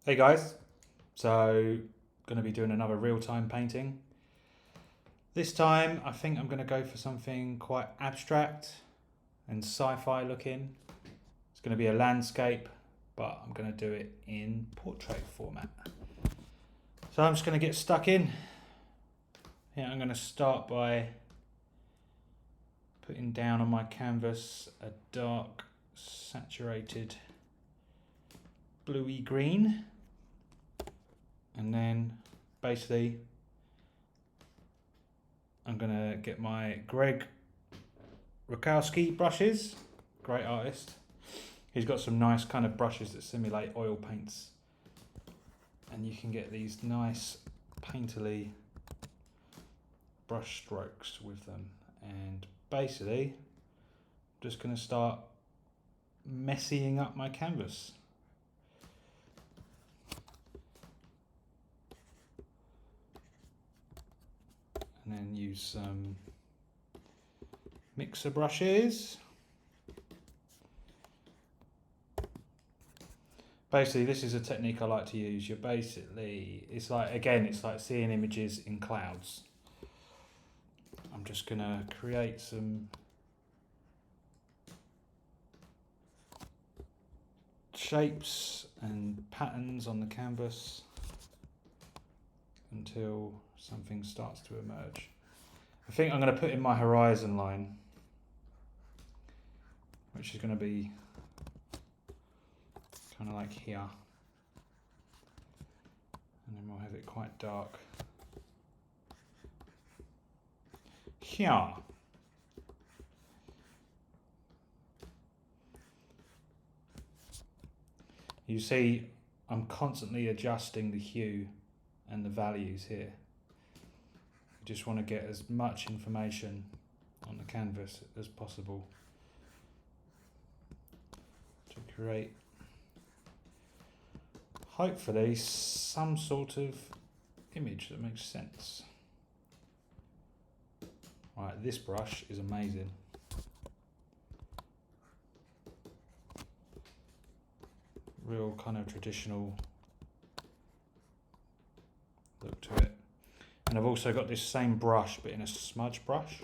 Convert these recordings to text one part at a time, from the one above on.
Hey guys, so going to be doing another real-time painting. This time I think I'm going to go for something quite abstract and sci-fi looking. It's going to be a landscape, but I'm going to do it in portrait format. So I'm just going to get stuck in. Here I'm going to start by putting down on my canvas a dark saturated bluey green, and then basically I'm going to get my Greg Rakowski brushes, great artist. He's got some nice kind of brushes that simulate oil paints, and you can get these nice painterly brush strokes with them. And basically I'm just going to start messying up my canvas. And then use some mixer brushes. Basically, this is a technique I like to use. It's like seeing images in clouds. I'm just gonna create some shapes and patterns on the canvas until something starts to emerge. I think I'm going to put in my horizon line, which is going to be kind of like here, and then we'll have it quite dark here. You see, I'm constantly adjusting the hue and the values here. I just want to get as much information on the canvas as possible to create, hopefully, some sort of image that makes sense. Right, this brush is amazing. Real kind of traditional look to it. And I've also got this same brush but in a smudge brush,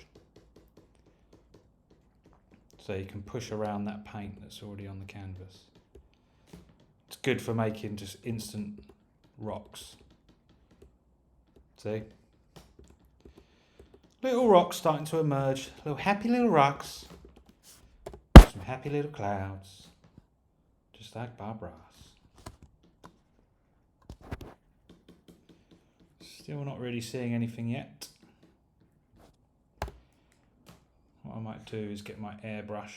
so you can push around that paint that's already on the canvas. It's good for making just instant rocks. See? Little rocks starting to emerge, little happy little rocks, some happy little clouds, just like Bob Ross. Still not really seeing anything yet. What I might do is get my airbrush,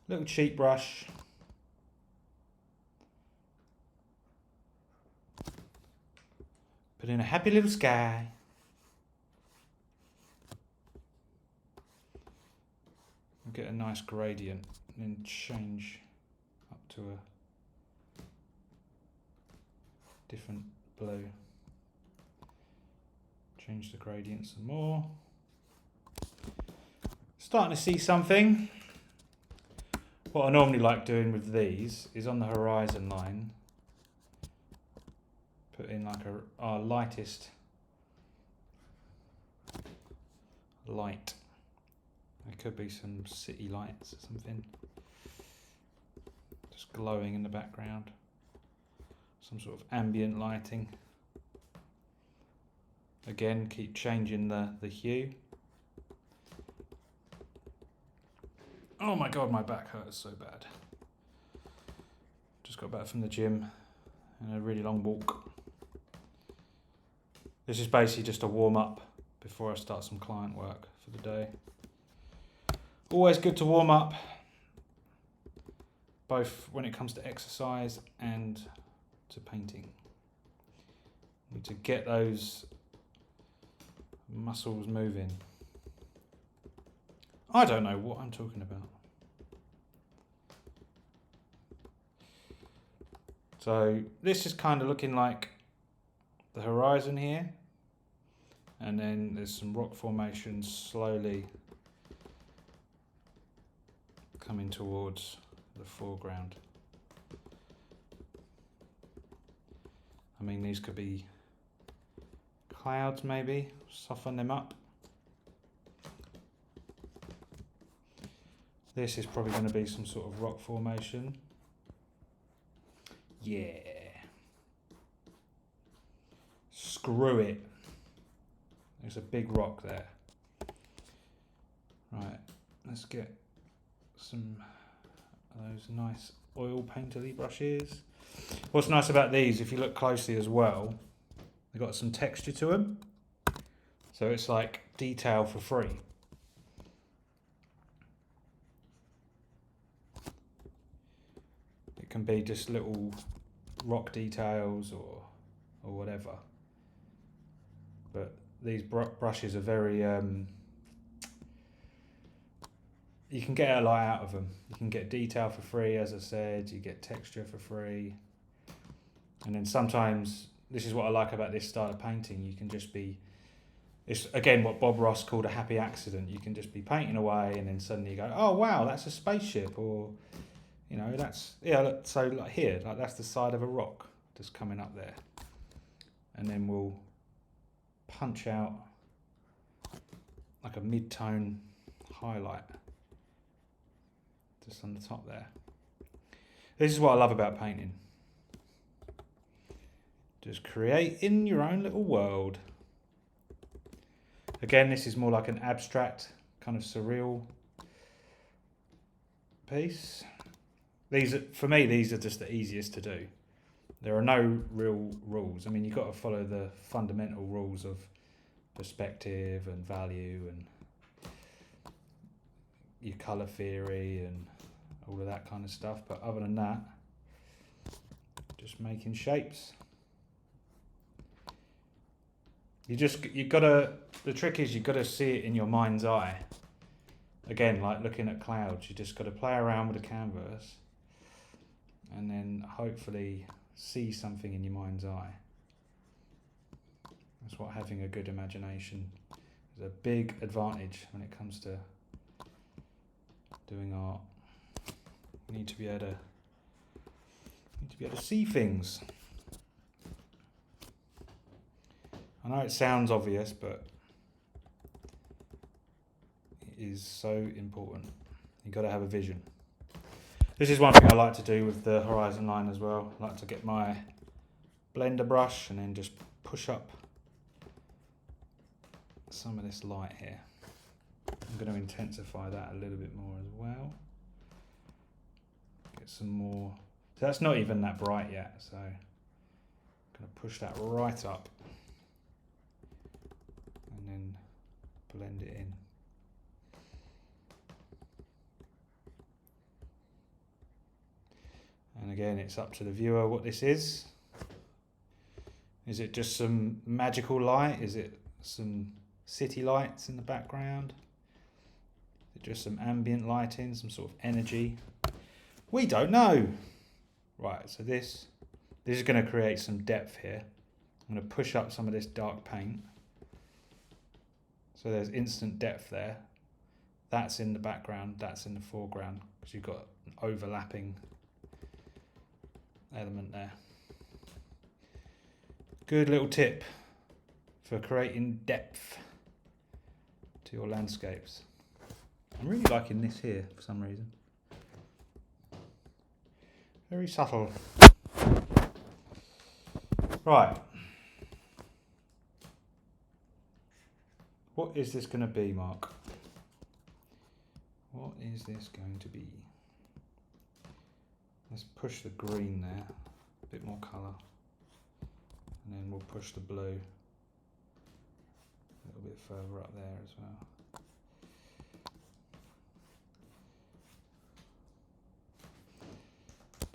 little cheap brush, put in a happy little sky, and get a nice gradient, and then change up to a different blue. Change the gradient some more. Starting to see something. What I normally like doing with these is on the horizon line, put in like our lightest light. There could be some city lights or something, just glowing in the background. Some sort of ambient lighting. Again, keep changing the hue. Oh my god, my back hurts so bad. Just got back from the gym and a really long walk. This is basically just a warm up before I start some client work for the day. Always good to warm up, both when it comes to exercise and to painting. You need to get those muscles moving. I don't know what I'm talking about. So this is kind of looking like the horizon here, and then there's some rock formations slowly coming towards the foreground. I mean, these could be clouds maybe, soften them up. This is probably going to be some sort of rock formation. Yeah. Screw it. There's a big rock there. Right, let's get some of those nice oil painterly brushes. What's nice about these, if you look closely as well, they've got some texture to them. So it's like detail for free. It can be just little rock details or whatever. But these brushes are very, you can get a lot out of them. You can get detail for free, as I said, you get texture for free. And then sometimes, this is what I like about this style of painting, you can just be, it's again what Bob Ross called a happy accident. You can just be painting away and then suddenly you go, oh wow, that's a spaceship, or, you know, that's, yeah, look, so like here, like that's the side of a rock just coming up there. And then we'll punch out like a mid-tone highlight just on the top there. This is what I love about painting. Just creating your own little world. Again, this is more like an abstract, kind of surreal piece. These are, for me, these are just the easiest to do. There are no real rules. I mean, you've got to follow the fundamental rules of perspective and value and your colour theory and all of that kind of stuff. But other than that, just making shapes. The trick is you've got to see it in your mind's eye. Again, like looking at clouds, you just got to play around with the canvas and then hopefully see something in your mind's eye. That's what having a good imagination is a big advantage when it comes to doing art. You need to be able to see things. I know it sounds obvious, but it is so important. You've got to have a vision. This is one thing I like to do with the horizon line as well. I like to get my blender brush and then just push up some of this light here. I'm going to intensify that a little bit more as well. Get some more. So that's not even that bright yet, so I'm going to push that right up. And then blend it in. And again, it's up to the viewer what this is. Is it just some magical light? Is it some city lights in the background? Is it just some ambient lighting, some sort of energy? We don't know. Right, so this is going to create some depth here. I'm going to push up some of this dark paint. So there's instant depth there. That's in the background, that's in the foreground, because you've got an overlapping element there. Good little tip for creating depth to your landscapes. I'm really liking this here for some reason. Very subtle. Right. What is this going to be, Mark? What is this going to be? Let's push the green there, a bit more colour. And then we'll push the blue a little bit further up there as well.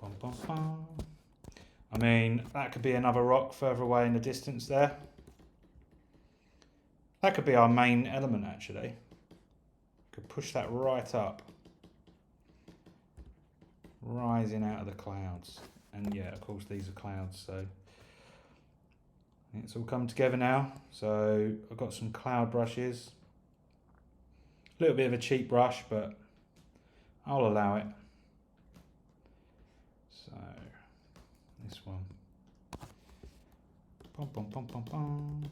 Bum, bum, bum. I mean, that could be another rock further away in the distance there. That could be our main element actually. Could push that right up. Rising out of the clouds. And yeah, of course these are clouds, so it's all come together now. So I've got some cloud brushes. A little bit of a cheap brush, but I'll allow it. So this one. Bum, bum, bum, bum, bum.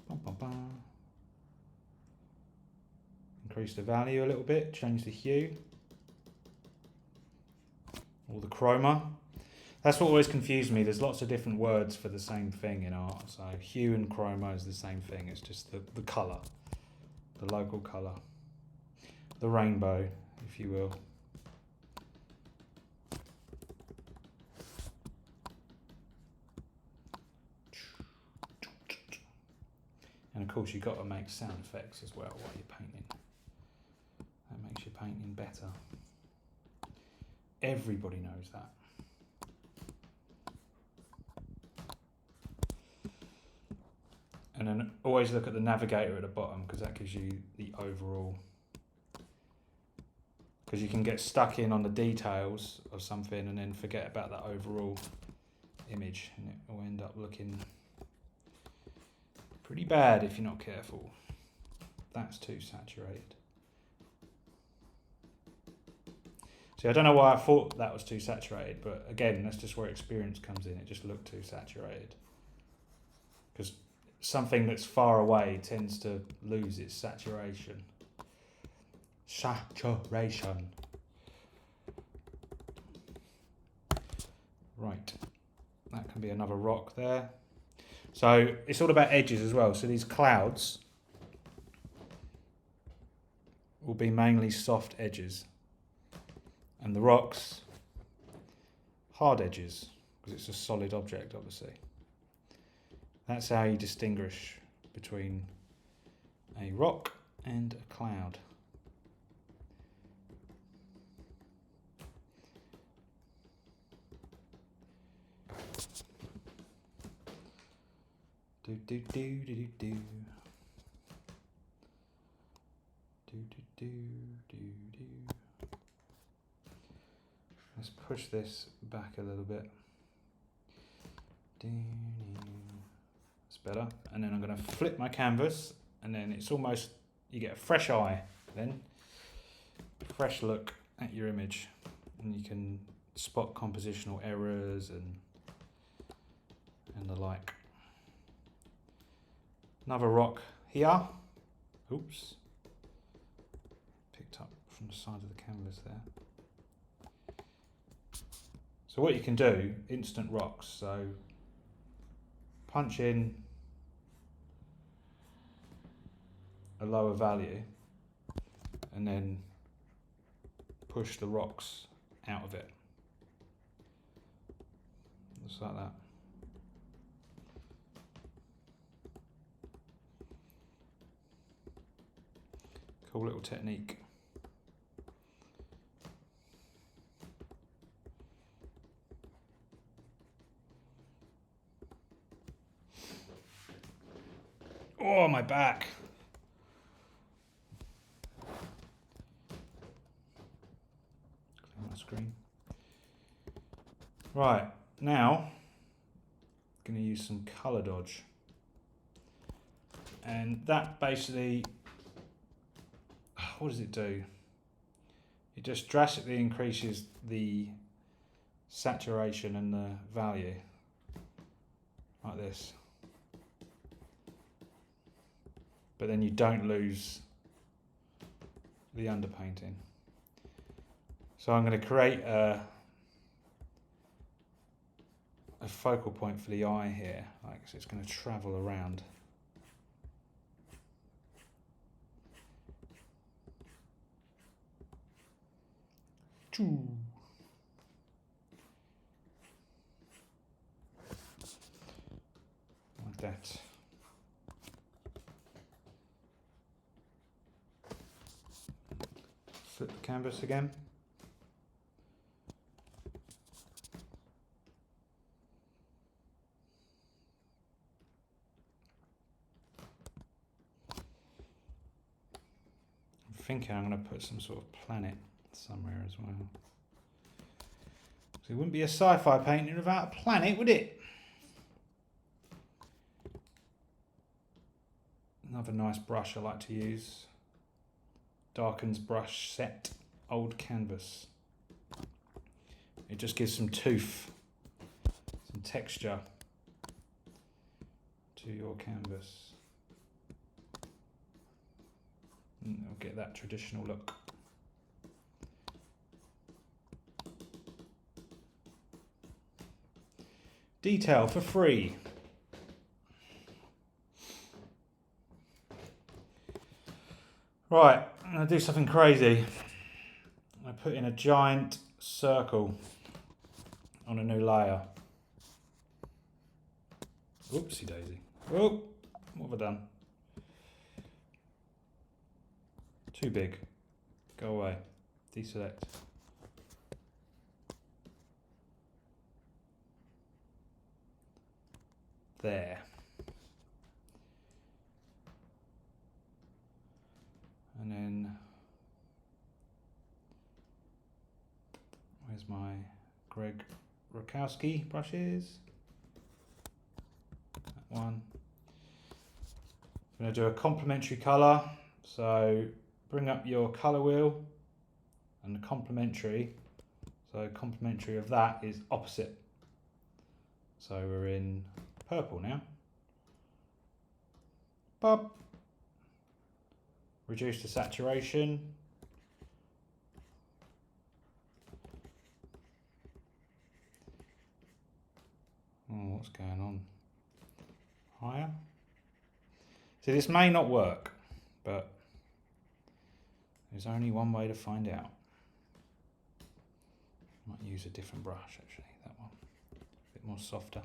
Bum, bum, bum. Increase the value a little bit, change the hue. Or the chroma. That's what always confused me. There's lots of different words for the same thing in art. So hue and chroma is the same thing. It's just the colour. The local colour. The rainbow, if you will. And of course you've got to make sound effects as well while you're painting. That makes your painting better. Everybody knows that. And then always look at the navigator at the bottom, because that gives you the overall. Because you can get stuck in on the details of something and then forget about that overall image, and it will end up looking pretty bad if you're not careful. That's too saturated. See, I don't know why I thought that was too saturated, but again, that's just where experience comes in. It just looked too saturated. Because something that's far away tends to lose its saturation. Saturation. Right, that can be another rock there. So it's all about edges as well. So these clouds will be mainly soft edges, and the rocks hard edges, because it's a solid object, obviously. That's how you distinguish between a rock and a cloud. Do do do do do do. Do do do do do. Let's push this back a little bit. That's better. And then I'm going to flip my canvas, and then it's almost, you get a fresh eye then, a fresh look at your image, and you can spot compositional errors and the like. Another rock here. Oops. Picked up from the side of the canvas there. So what you can do, instant rocks. So punch in a lower value and then push the rocks out of it. Just like that. Cool little technique. Oh, my back. Clear my screen. Right, now I'm going to use some colour dodge. And that basically, what does it do? It just drastically increases the saturation and the value, like this. But then you don't lose the underpainting. So I'm going to create a focal point for the eye here, like, so it's going to travel around. Like that. Flip the canvas again. I'm thinking I'm going to put some sort of planet somewhere as well. So it wouldn't be a sci-fi painting without a planet, would it? Another nice brush I like to use. Darken's brush set, old canvas. It just gives some tooth, some texture to your canvas. And it'll get that traditional look. Detail for free. Right, I'm going to do something crazy. I put in a giant circle on a new layer. Oopsie daisy. Oh, what have I done? Too big. Go away. Deselect. There. And then, where's my Greg Rakowski brushes? That one. I'm going to do a complementary colour. So bring up your colour wheel and the complementary. So complementary of that is opposite. So we're in purple now. Bob. Reduce the saturation. Oh, what's going on? Higher. See, this may not work, but there's only one way to find out. I might use a different brush actually, that one. A bit more softer.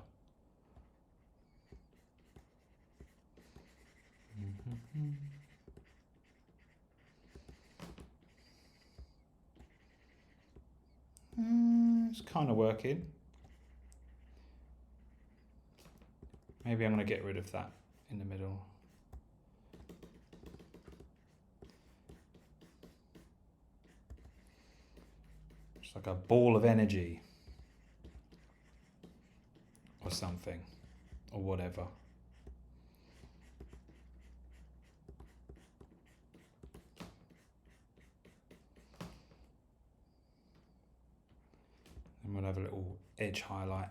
It's kind of working. Maybe I'm going to get rid of that in the middle. It's like a ball of energy or something, or whatever. And we'll have a little edge highlight.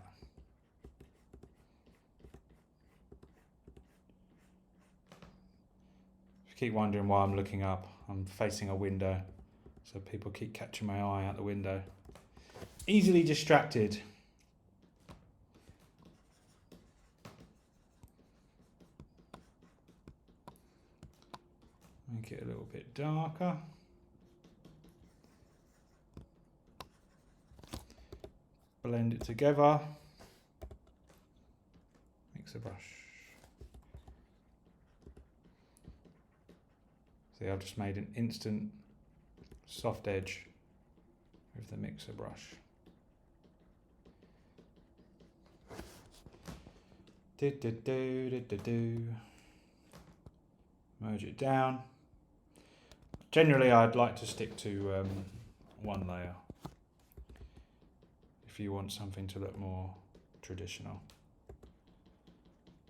If you keep wondering why I'm looking up, I'm facing a window, so people keep catching my eye out the window. Easily distracted. Make it a little bit darker. Blend it together. Mix a brush. See, I've just made an instant soft edge with the mixer brush. Merge it down. Generally, I'd like to stick to one layer if you want something to look more traditional.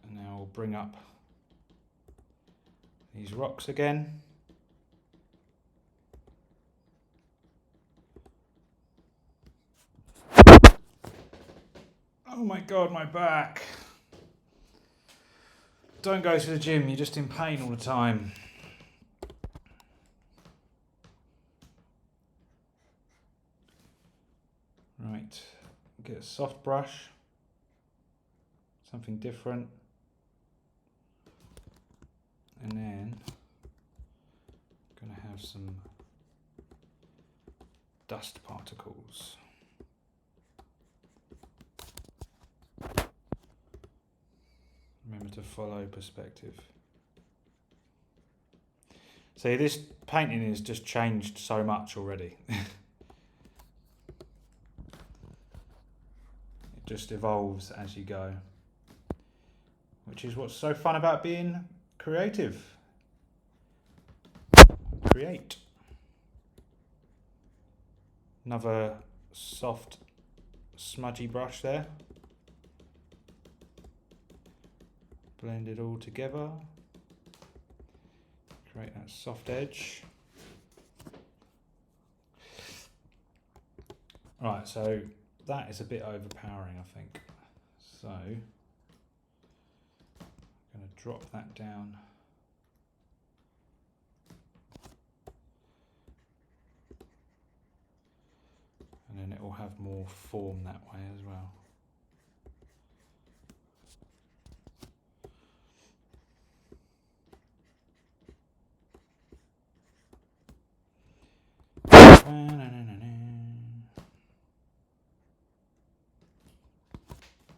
And now we'll bring up these rocks again. Oh my God, my back. Don't go to the gym, you're just in pain all the time. Right, get a soft brush, something different. And then I'm going to have some dust particles. Remember to follow perspective. See, this painting has just changed so much already. It just evolves as you go, which is what's so fun about being creative. Create. Another soft, smudgy brush there. Blend it all together. Create that soft edge. Right, so that is a bit overpowering, I think. So, I'm going to drop that down. And then it will have more form that way as well.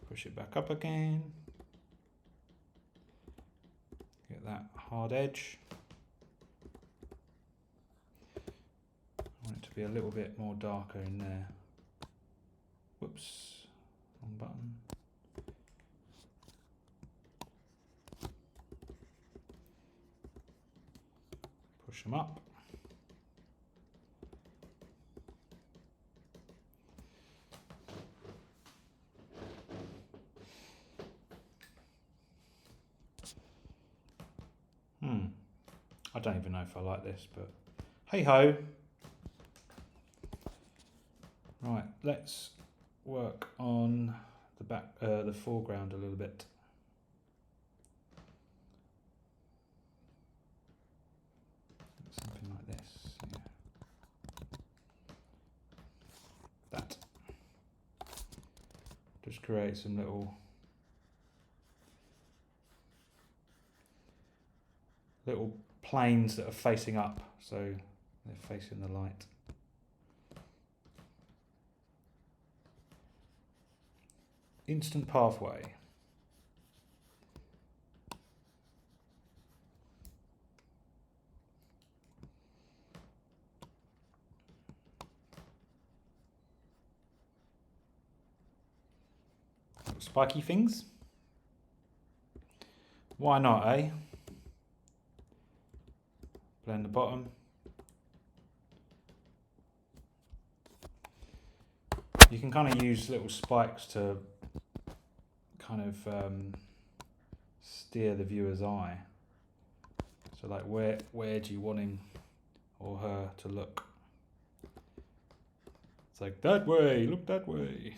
Push it back up again. Get that hard edge. I want it to be a little bit more darker in there. Whoops, wrong button. Push them up. I don't even know if I like this, but hey ho. Right, let's work on the foreground a little bit. Something like this. Yeah. That. Just create some little planes that are facing up, so they're facing the light. Instant pathway. Little spiky things. Why not, eh? Blend the bottom. You can kind of use little spikes to kind of steer the viewer's eye. So like where do you want him or her to look? It's like that way, look that way.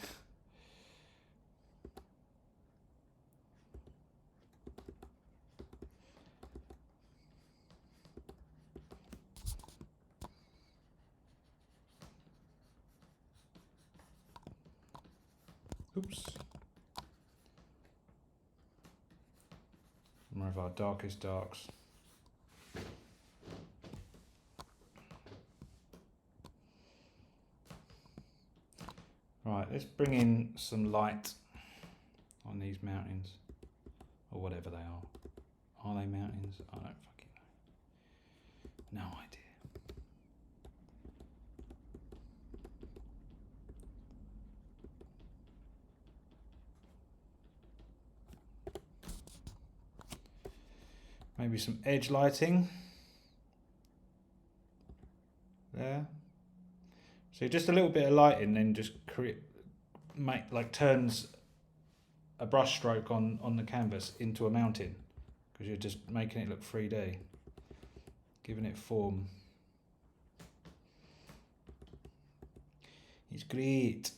Oops. One of our darkest darks. Right, let's bring in some light on these mountains, or whatever they are. Are they mountains? I don't fucking know. No idea. Maybe some edge lighting there. So just a little bit of lighting, then just turns a brush stroke on the canvas into a mountain, because you're just making it look 3D, giving it form. It's great.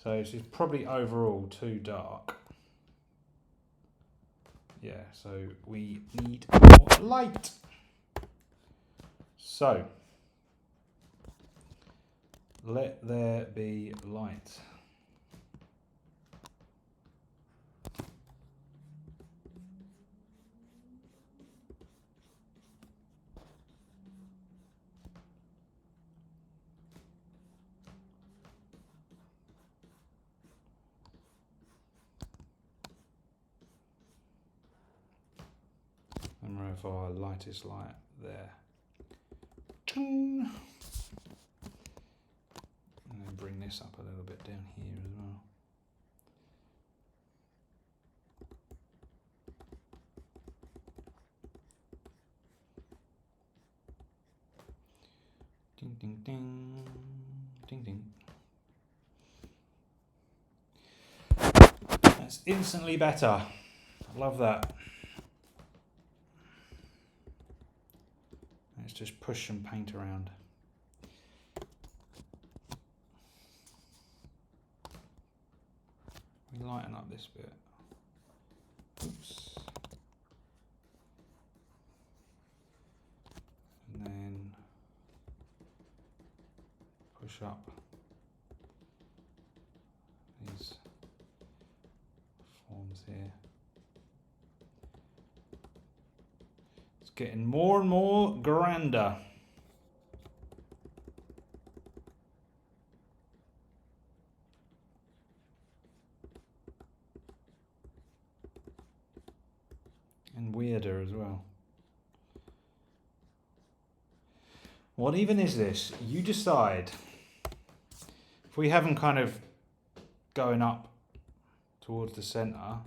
So this is probably overall too dark. Yeah, so we need more light. So, let there be light. And move our lightest light there. And then bring this up a little bit down here as well. Ding, ding, ding, ding, ding. That's instantly better. I love that. Let's just push some paint around. We lighten up this bit. Oops. And then push up these forms here. It's getting more and more grander. And weirder as well. What even is this? You decide. If we have them kind of going up towards the centre,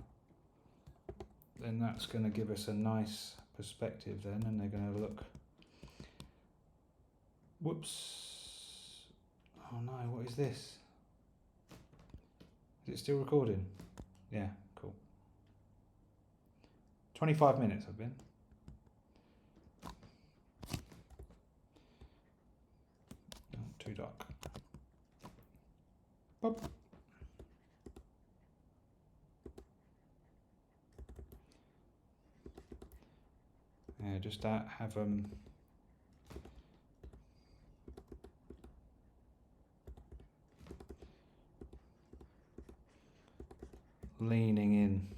then that's going to give us a nice perspective then, and they're going to look... Whoops. Oh no, what is this? Is it still recording? Yeah, cool. 25 minutes I've been. Oh, too dark. Boop. Yeah, just that, have them leaning in.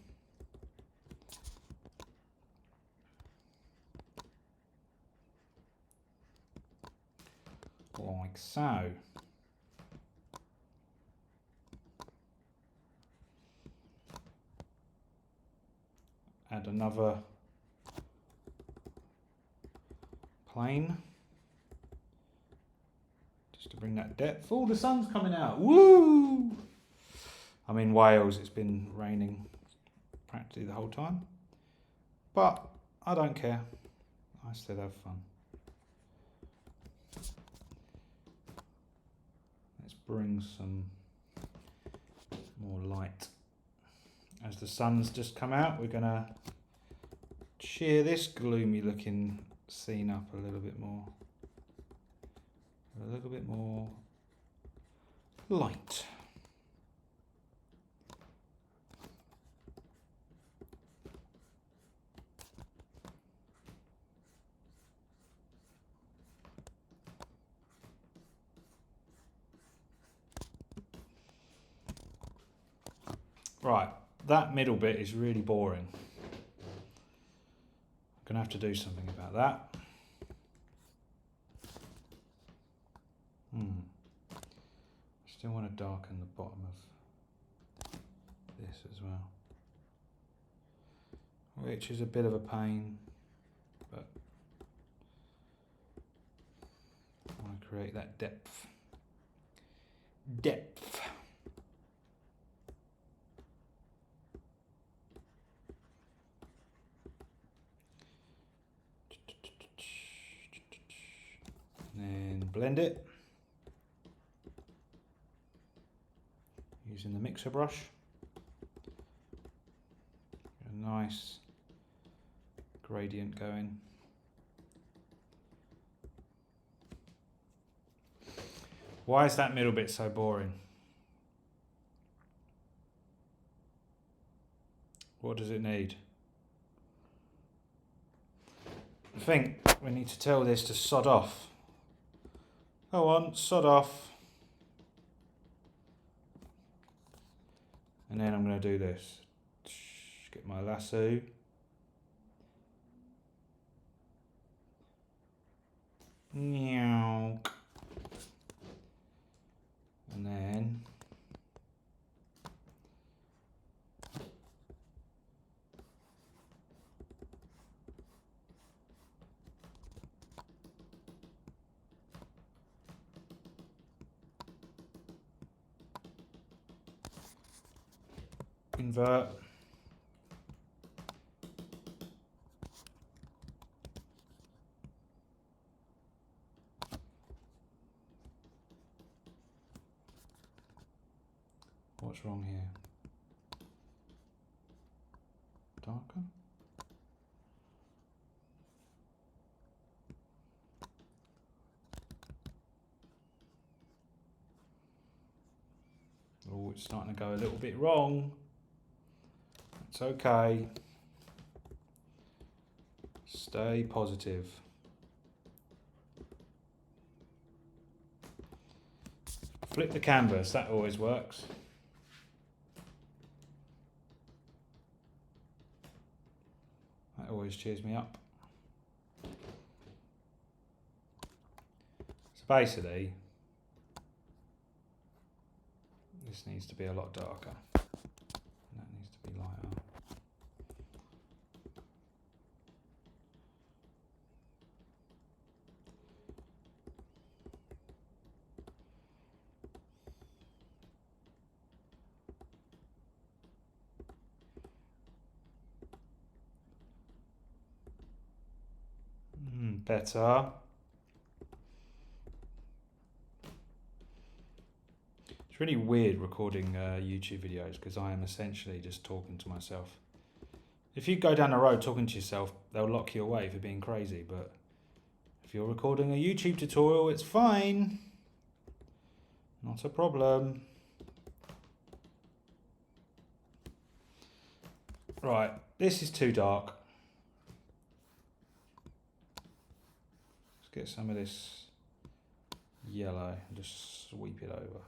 Like so. Add another plane just to bring that depth. Oh, the sun's coming out. Woo! I'm in Wales, it's been raining practically the whole time, but I don't care. I still have fun. Let's bring some more light. As the sun's just come out, we're gonna cheer this gloomy looking scene up a little bit more. A little bit more light. Right, that middle bit is really boring. I'm gonna have to do something about that. Still want to darken the bottom of this as well, which is a bit of a pain, but I want to create that depth. Depth. And then blend it. Using the mixer brush. A nice gradient going. Why is that middle bit so boring? What does it need? I think we need to tell this to sod off. Go on, sod off. And then I'm going to do this. Get my lasso. And then invert. What's wrong here? Darker? it's starting to go a little bit wrong. It's okay. Stay positive. Flip the canvas, that always works. That always cheers me up. So basically, this needs to be a lot darker. That needs to be lighter. Better. It's really weird recording YouTube videos because I am essentially just talking to myself. If you go down the road talking to yourself, they'll lock you away for being crazy, but if you're recording a YouTube tutorial, it's fine. Not a problem. Right, this is too dark. Let's get some of this yellow and just sweep it over.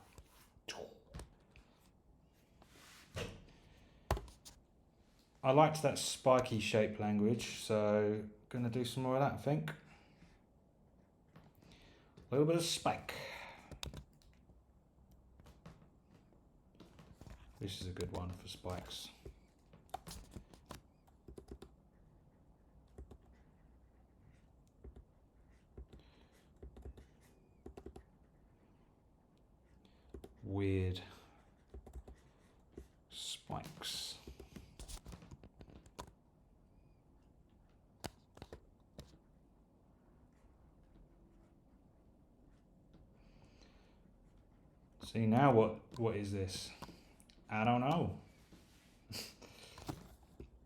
I liked that spiky shape language, so gonna do some more of that, I think. A little bit of spike. This is a good one for spikes. Weird spikes. See now what is this? I don't know.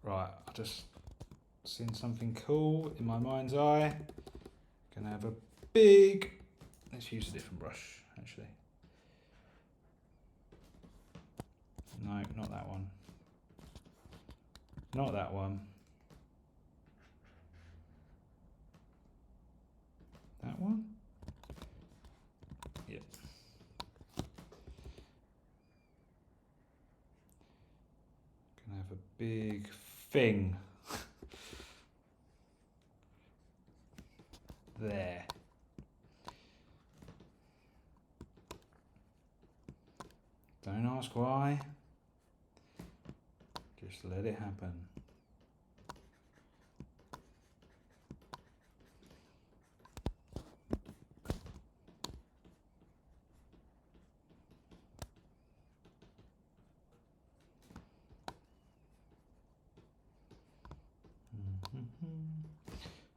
Right, I just seen something cool in my mind's eye. Gonna have a big, let's use a different brush actually. No, not that one. Not that one. That one? Yep. Gonna have a big thing. There. Don't ask why. Just let it happen.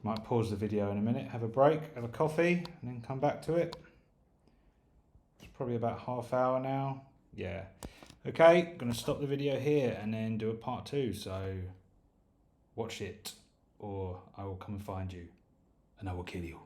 Might pause the video in a minute, have a break, have a coffee, and then come back to it. It's probably about half hour now. Yeah. Okay, I'm going to stop the video here and then do a part 2. So watch it, or I will come and find you and I will kill you.